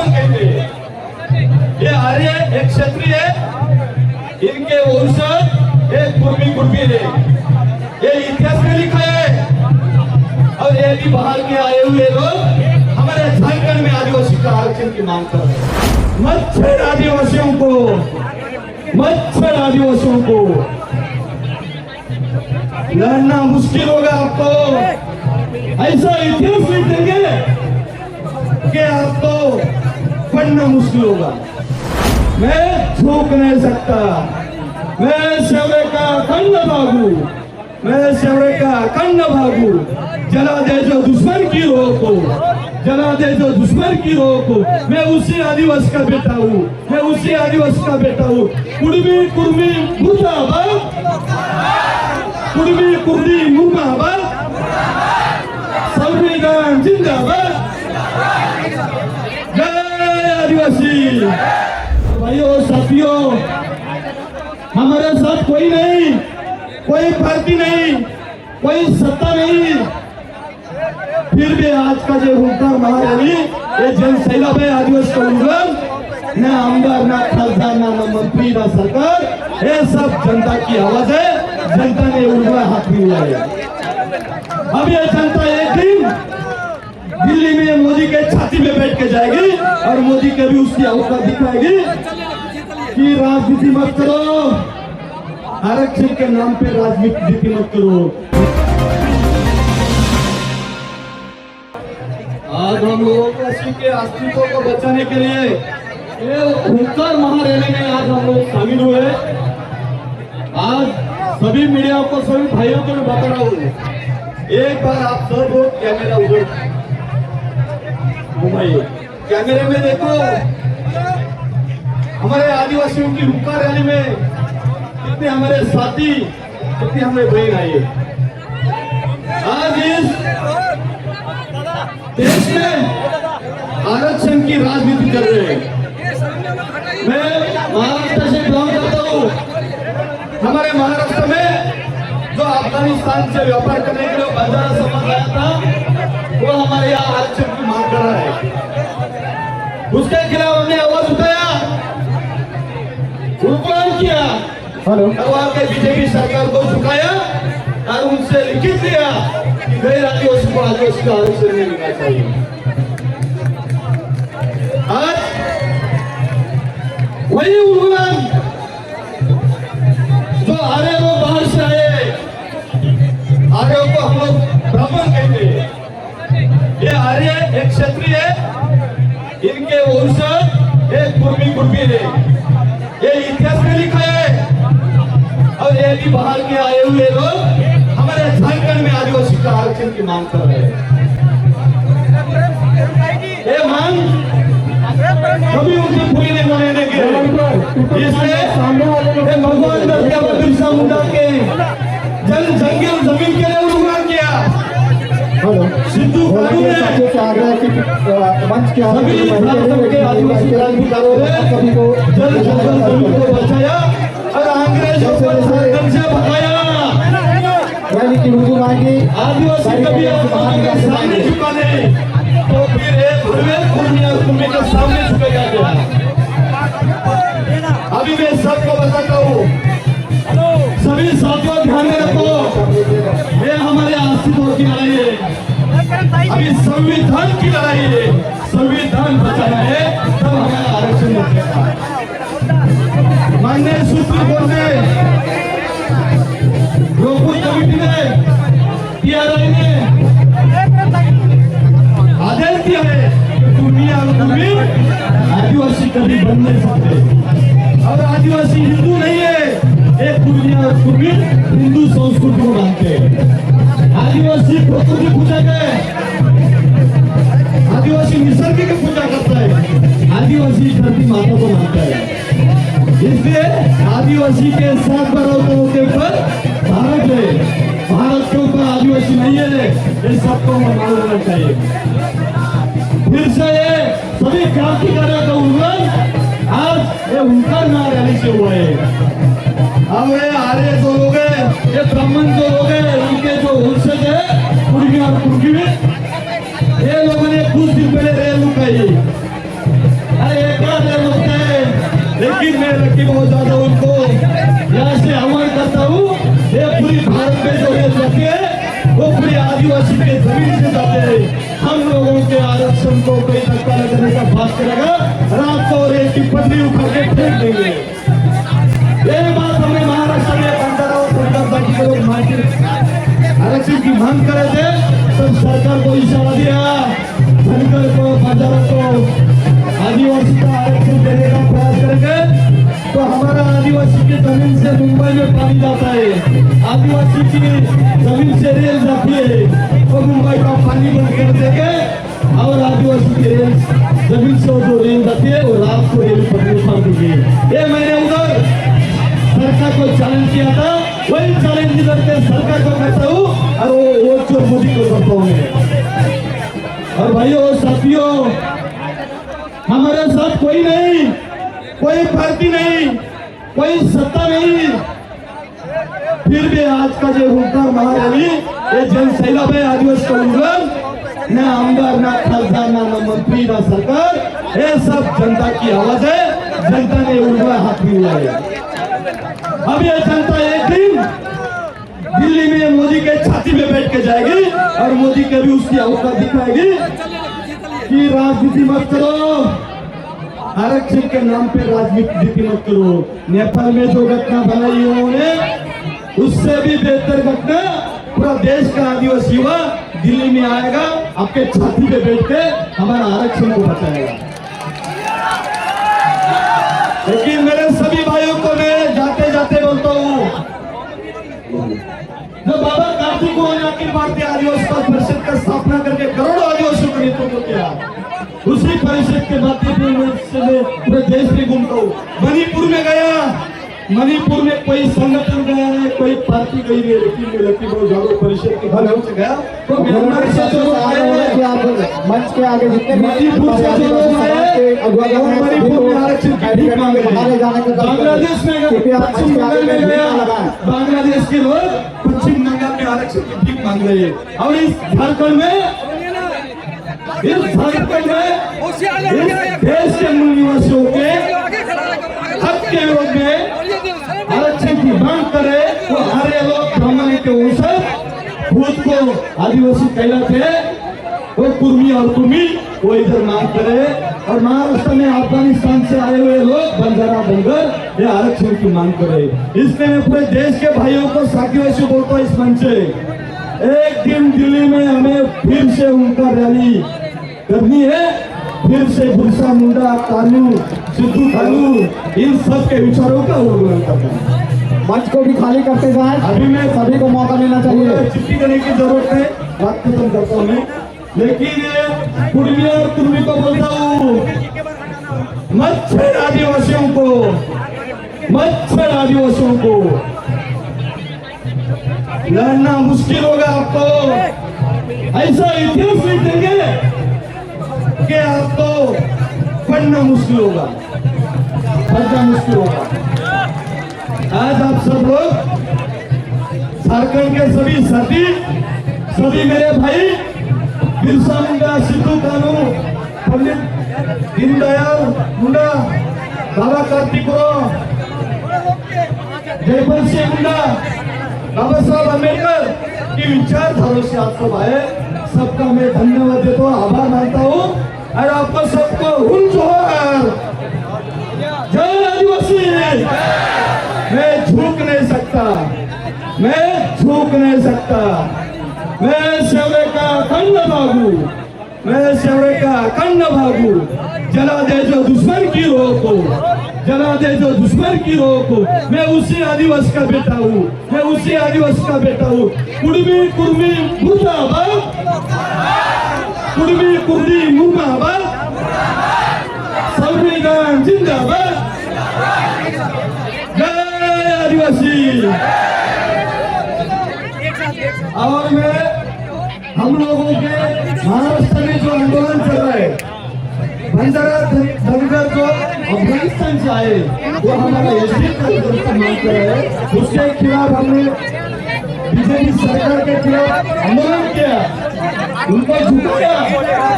ब्राह्मण कहते हैं। ये आर्य एक क्षत्रिय है, इनके वंशज एक कुर्मी है। ये इतिहास में लिखा है। और ये भी बाहर के आए हुए लोग हमारे झारखंड में आदिवासी का आरक्षण की मांग कर रहे हैं। मच्छर आदिवासियों को लड़ना मुश्किल होगा आपको। ऐसा इतिहास लिख देंगे कि आपको पढ़ना मुश्किल होगा। मैं झूक नहीं सकता। मैं सेवरे का कन्न भागू। जला दे जो दुश्मन की रोह को, जला दे जो दुश्मन की रोह को। मैं उसी आदिवासी का बेटा हूँ, मैं उसी आदिवासी का बेटा हूँ। कुर्मी मुर्दाबाद, कुर्मी मुर्दाबाद, संविधान जिंदाबाद, जय आदिवासी। भाइयों साथियों, हमारे साथ कोई नहीं, कोई पार्टी नहीं, कोई सत्ता नहीं। फिर भी आज का जो हुंकार महारैली, ये जन सैलाब है आदिवासी का आंदोलन। न आमदार, न खासदार, न मंत्री, न सरकार, ये सब जनता की आवाज है। जनता ने उनका हाथ भी हुआ है। अब ये जनता एक दिन दिल्ली में मोदी के छाती में बैठ के जाएगी और मोदी के भी उसकी औकात दिखाएगी कि राजनीति मत करो, आरक्षण के नाम पे राजनीति मत करो। आज हम लोगों के अस्तित्व को बचाने के लिए ये हुंकार महारैली में आज हम लोग शामिल हुए। आज सभी मीडिया को, सभी भाइयों को मैं बता रहा हूँ, एक बार आप सब लोग कैमरा उधर घुमाइए, कैमरे में देखो। हमारे आदिवासियों की हुंकार रैली में कितने हमारे साथी, कितने हमारे बहन आए। आज इस देश में आरक्षण की राजनीति कर रहे हैं। मैं महाराष्ट्र से बिलोंग करता हूँ। हमारे महाराष्ट्र में जो अफगानिस्तान से व्यापार करने के लिए बंजारा समाज आया था, वो हमारे यहाँ आरक्षण की मांग कर रहा है। उसके खिलाफ हमने आवाज उठाया, उल्लंघन किया। वहां के बीजेपी सरकार को झुकाया और उनसे लिखित दिया कि गैर आदिवासी को आदिवासी का आरक्षण नहीं मिलना चाहिए। आज वही उल्लंघन जो आर्य लोग बाहर से आए, आर्यों को हम लोग ब्राह्मण कहते हैं। ये आर्य एक क्षत्रिय है, इनके वंशज एक कुर्मी है। ये इतिहास में लिखा है। और ये भी बाहर के आए हुए लोग हमारे झारखंड में आदिवासी का आरक्षण की मांग कर रहे हैं। ये मांग कभी उनकी पूरी नहीं होने देंगे। इसलिए भगवान बिरसा मुंडा के जंगल जमीन के लिए उल्लंघन किया। सिद्धू कानून ने सभी आदिवासी क्रांतिकारों ने जल जंगल जमीन को बचाया और अंग्रेजों को शासन से भगाया। आदिवासी कभी सामने झुका नहीं, तो फिर एक कुर्मी के सामने झुकेगा क्या? अभी मैं सबको बताता हूँ, सभी साथियों ध्यान में रखो। ये हमारे अस्तित्व की लड़ाई है, अभी संविधान की लड़ाई है। संविधान बचाना है तब हमारा आरक्षण मिलेगा। माननीय सुप्रीम कोर्ट ने, लोकपाल कमेटी ने, TRI ने आदेश दिया है कि दुनिया में आदिवासी कभी बन नहीं सकते। और आदिवासी हिंदू नहीं है, एक दुनिया और हिंदू संस्कृति को मानते हैं। आदिवासी प्रकृति पूजा है, आदिवासी निसर्ग की पूजा करता है, आदिवासी धरती माता को मानता है। इसलिए आदिवासी के साथ बराबरों के ऊपर भारत है, भारत के ऊपर आदिवासी नहीं है। ये सबको मानना चाहिए। फिर से ये सभी क्रांतिकारियों का उल्लंघन आज ये उनका नाम रैली से हुआ है। अब ये आर्य जो लोग हैं, ये ब्राह्मण जो लोग हैं, उनके जो वंशज है कुर्मी और कुर्मी, ये लोगों ने कुछ दिन पहले रेल रुकाई। लेकिन मैं लकी बहुत ज्यादा उनको यहाँ से आह्वान करता हूँ, ये पूरी भारत में जो ये जाती है वो पूरी आदिवासी के जमीन से जाते हैं। हम लोगों के आरक्षण को कोई धक्का लगाने का बात करेगा, रात को रेल की पटरी उठा के फेंक देंगे। ये बात हमने महाराष्ट्र में बंजारा और बाकी के लोग आरक्षण की मांग करे थे, तब सरकार को इशारा दिया, धनगर को बंजारा को आदिवासी का आरक्षण देने का प्रयास करेंगे तो हमारा आदिवासी की जमीन से मुंबई में पानी जाता है, आदिवासी की जमीन से रेल जाती है तो मुंबई का पानी बंद कर देंगे और आदिवासी की रेल जमीन से जो रेल जाती है वो रात को रेल पटरी पर देंगे। ये मैंने उधर सरकार को चैलेंज किया था, वही चैलेंज इधर के सरकार को करता हूँ और वो चोर मोदी को करता हूँ। और भाइयों साथियों, हमारे साथ कोई नहीं, कोई पार्टी नहीं, कोई सत्ता नहीं, फिर भी आज का जो हुंकार महारैली ये जन सैलाब है आदिवासी का उल्लंघन, न आमदार न खासदार न मंत्री न सरकार, ये सब जनता की आवाज है, जनता ने उनका हाथ मिला है। अब ये जनता एक दिन दिल्ली में मोदी के छाती में बैठ के जाएगी और मोदी के भी उसकी औकात दिखाएगी कि राजनीति मत करो, आरक्षण के नाम पे राजनीति मत करो। नेपाल में जो घटना बनाई उन्होंने, उससे भी बेहतर घटना पूरा देश का आदिवासी युवा दिल्ली में आएगा, आपके छाती पे बैठ के हमारा आरक्षण को बचाएगा। लेकिन मेरे सभी भाइयों को मैं जाते जाते बोलता हूँ, जो बाबा कार्तिक को अखिल भारतीय आदिवासी परिषद का स्थापना करके करोड़ों आदिवासियों का नेतृत्व किया, उसी परिषद के माध्यम से पूरे देश में घूमता हूँ। मणिपुर में गया, मणिपुर में कोई संगठन गया नहीं, कोई पार्टी गई नहीं, लेकिन मैं लकी बहुत ज्यादा परिषद के घर से गया तो म्यांमार से जो लोग आए मंच के आगे जितने मणिपुर से जो लोग आए मणिपुर में आरक्षण की भीख मांग रहे हैं। बांग्लादेश में गया, पश्चिम बंगाल में गया, बांग्लादेश के लोग पश्चिम बंगाल में आरक्षण की भीख मांग रहे हैं। और इस झारखंड में इस देश के मूल निवासियों के हक के विरोध में आरक्षण की मांग करे तो हमारे लोग ब्राह्मण के अनुसार खुद को आदिवासी कहलाते हैं, वो कुर्मी और कुर्मी वो इधर मांग करे। और महाराष्ट्र में अफगानिस्तान से आए हुए लोग बंजारा धनगर ये आरक्षण की मांग करे। इसलिए मैं पूरे देश के भाइयों को साथियों से बोलता हूँ, इस मंच से एक दिन दिल्ली में हमें फिर से उनका रैली करनी है, फिर से बिरसा मुंडा, कानू, सिद्धू कानू, इन सब के विचारों का उल्लंघन करना है। मंच को भी खाली करते जाए, अभी मैं सभी को मौका मिलना चाहिए। चिट्ठी करने की जरूरत है, बात खत्म करता हूँ मैं। लेकिन कुर्मी और कुर्मी को बोलता हूँ, मच्छर आदिवासियों को, मच्छर आदिवासियों को लड़ना मुश्किल होगा आपको। ऐसा इतिहास लिख देंगे कि आपको पढ़ना मुश्किल होगा, पढ़ना मुश्किल होगा। आज आप सब लोग झारखंड के सभी साथी, सभी मेरे भाई, बिरसा मुंडा, सिद्धू कानू, पंडित दीनदयाल मुंडा, बाबा कार्तिक, जयपाल सिंह मुंडा, बाबा साहब अम्बेडकर की विचारधारा से आप सब आए, सबका मैं धन्यवाद देता हूँ, आभार मानता हूँ। और आपको सबको हुन जोहार, जय आदिवासी। मैं झुक नहीं सकता, मैं झुक नहीं सकता, मैं सेवरे का अखंड भागू, मैं सेवरे का अखंड भागू। जला दे जो दुश्मन की रोह को, जला दे जो दुश्मन की रोह को। मैं उसी आदिवासी का बेटा हूँ, मैं उसी आदिवासी का बेटा हूँ। कुर्मी कुर्मी मुर्दाबाद, कुर्मी कुर्मी मुर्दाबाद, संविधान जिंदाबाद, जय आदिवासी। और मैं हम लोगों के महाराष्ट्र में जो आंदोलन चल रहा है, बंजारा धनगर जो अफगानिस्तान से आए वो हमारा एसटी का मांग कर रहे हैं, उसके खिलाफ हमने बीजेपी सरकार के खिलाफ आंदोलन किया, उनको झुकाया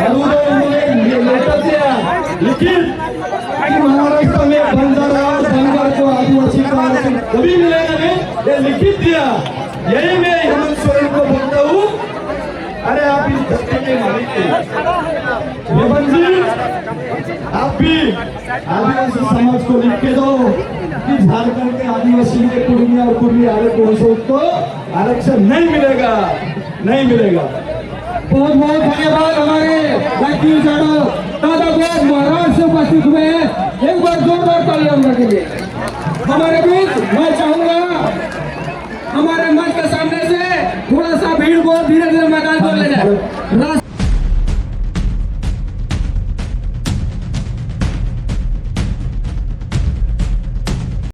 और उन्होंने लेटर दिया लेकिन कि महाराष्ट्र में बंजारा और धनगर को आदिवासी का आरक्षण कभी मिलेगा नहीं, ये लिखित दिया। यही मैं हेमंत सोरेन को बोलता हूँ, अरे आप इस धक्के के मालिक थे। हेमंत जी, आप भी आदिवासी समाज को लिख के दो कि झारखंड के आदिवासी के कुर्मी और कुर्मी आदिवासियों को आरक्षण नहीं मिलेगा, नहीं मिलेगा। बहुत बहुत धन्यवाद हमारे वकील साहब दादा को महाराज से उपस्थित हुए हैं। एक बार जोरदार तालियां उनके लिए। हमारे बीच मैं चाहूंगा हमारे मंच के सामने से थोड़ा सा भीड़ को धीरे धीरे मैदान को ले जाए।